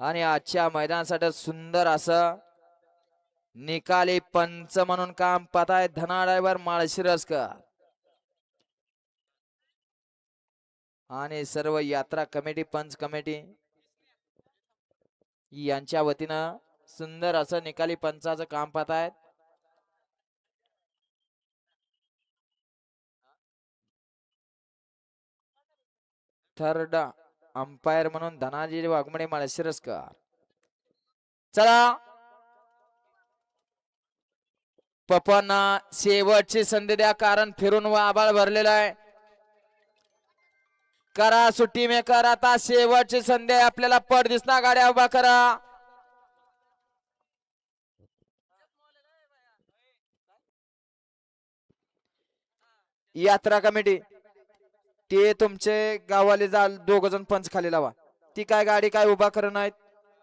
आणि आजच्या मैदानासाठी सुंदर असं निकाली पंच म्हणून काम पाहताय धना ड्रायव्हर माळशिरसकर आणि सर्व यात्रा कमिटी पंच कमिटी यांच्या वतीनं सुंदर असं निकाली पंचाचं काम पाहतायत. थर्ड अंपायर म्हणून धनाजी वाघमोडे माळशिरसकर. चला पप्पांना शेवटची संधी द्या, कारण फिरून आभाळ भरलेला आहे. करा सुट्टी मेकर, आता शेवटची संधी आपल्याला पड दिसणार. गाड्या उभा करा. यात्रा कमिटी ते तुमचे गावाले जाल दोघ जण पंच खाली लावा. ती काय गाडी काय उभा करत नाहीत,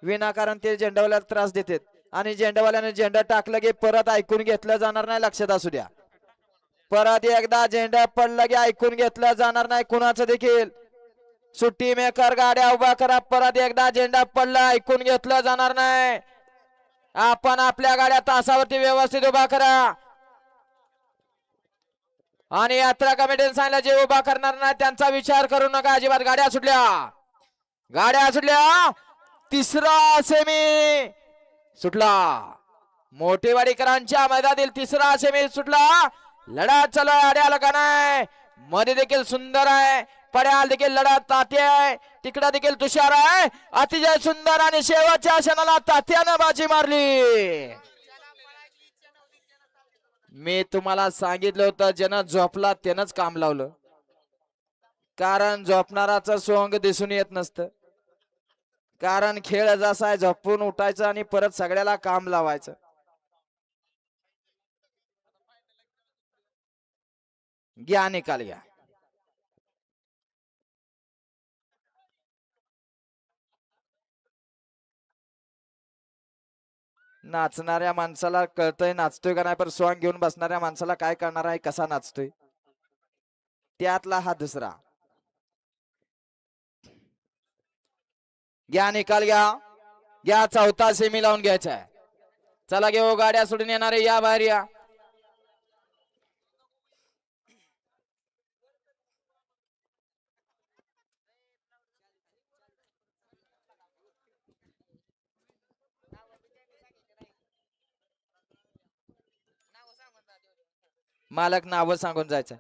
विनाकारण ते झेंडावाल्याला त्रास देतात आणि झेंडावाल्याने झेंडा टाकलं की परत ऐकून घेतलं जाणार नाही. लक्षात असू द्या, परत एकदा झेंडा पडला की ऐकून घेतलं जाणार नाही कुणाचं देखील. सुट्टी मेकर गाड्या उभा करा. परत एकदा झेंडा पडला ऐकून घेतलं जाणार नाही. आपण आपल्या गाड्या तासावरती व्यवस्थित उभा करा. आणि यात्रा कमिटीने सांगितलं जे उभा करणार नाही त्यांचा विचार करू नका अजिबात. गाड्या सुटल्या, गाड्या सुटल्या. तिसरा सेमी सुटला. मोठेवाडीकरांच्या मैदानातील तिसरा सेमी सुटला. लढा चालू आहे. आड्याला का नाही, मध्ये देखील सुंदर आहे. पड्याल देखील लढा तात्या आहे. तिकडे देखील तुषार आहे. अतिशय सुंदर आणि शेवटच्या क्षणाला तात्यानं बाजी मारली. मी तुम्हाला सांगितलं होतं ज्यानं झोपला त्यानंच काम लावलं, कारण झोपणाराचं सोंग दिसून येत नसतं. कारण खेळ जसा आहे झोपून उठायचं आणि परत सगळ्याला काम लावायचं. घ्या निकाल घ्या. नाचणाऱ्या माणसाला कळतंय नाचतोय का नाही, पण सॉंग घेऊन बसणाऱ्या माणसाला काय करणार आहे कसा नाचतोय. त्यातला हा दुसरा. घ्या निकाल घ्या. घ्या चौथा सेमी लावून घ्यायचा आहे. चला घेऊ गाड्या सोडून येणारे या बाहेर या. मालक नाव सांगून जायचं.